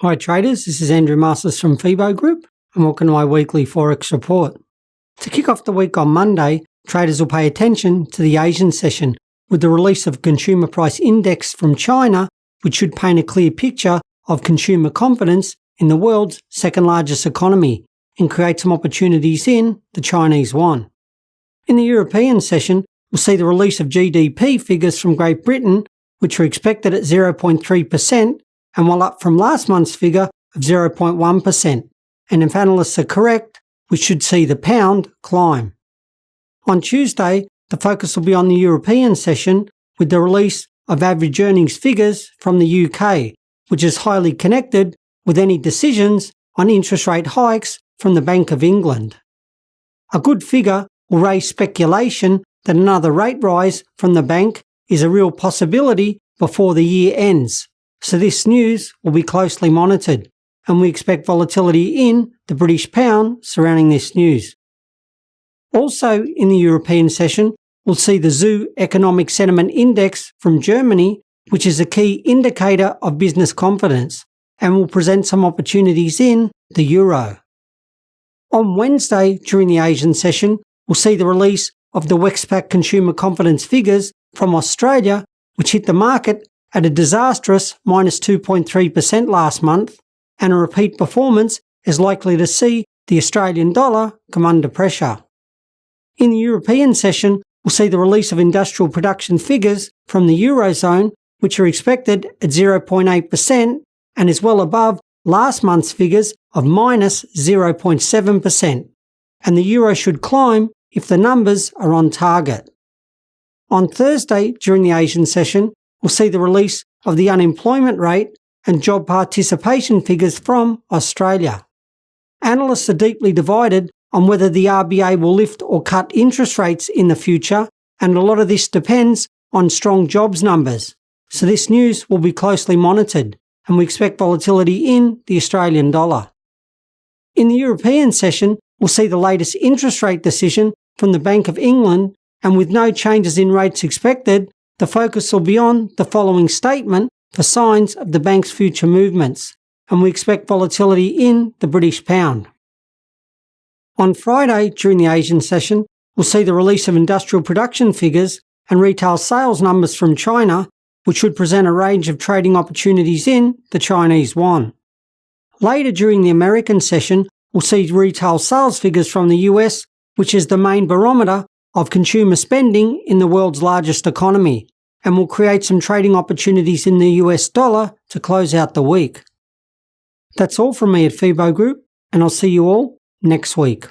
Hi traders, this is Andrew Masters from FIBO Group and welcome to my weekly Forex report. To kick off the week on Monday, traders will pay attention to the Asian session with the release of Consumer Price Index from China, which should paint a clear picture of consumer confidence in the world's second largest economy and create some opportunities in the Chinese yuan. In the European session, we'll see the release of GDP figures from Great Britain, which are expected at 0.3%, and while up from last month's figure of 0.1%, and if analysts are correct, we should see the pound climb. On Tuesday, the focus will be on the European session with the release of average earnings figures from the UK, which is highly connected with any decisions on interest rate hikes from the Bank of England. A good figure will raise speculation that another rate rise from the bank is a real possibility before the year ends. So this news will be closely monitored, and we expect volatility in the British pound surrounding this news. Also in the European session, we'll see the ZEW Economic Sentiment Index from Germany, which is a key indicator of business confidence, and will present some opportunities in the euro. On Wednesday, during the Asian session, we'll see the release of the Westpac consumer confidence figures from Australia, which hit the market at a disastrous minus 2.3% last month, and a repeat performance is likely to see the Australian dollar come under pressure. In the European session, we'll see the release of industrial production figures from the Eurozone, which are expected at 0.8% and is well above last month's figures of minus 0.7%, and the euro should climb if the numbers are on target. On Thursday, during the Asian session, we'll see the release of the unemployment rate and job participation figures from Australia. Analysts are deeply divided on whether the RBA will lift or cut interest rates in the future, and a lot of this depends on strong jobs numbers. So this news will be closely monitored, and we expect volatility in the Australian dollar. In the European session, we'll see the latest interest rate decision from the Bank of England, and with no changes in rates expected, the focus will be on the following statement for signs of the bank's future movements, and we expect volatility in the British pound. On Friday, during the Asian session, we'll see the release of industrial production figures and retail sales numbers from China, which should present a range of trading opportunities in the Chinese yuan. Later during the American session, we'll see retail sales figures from the US, which is the main barometer of consumer spending in the world's largest economy, and will create some trading opportunities in the US dollar to close out the week. That's all from me at FIBO Group, and I'll see you all next week.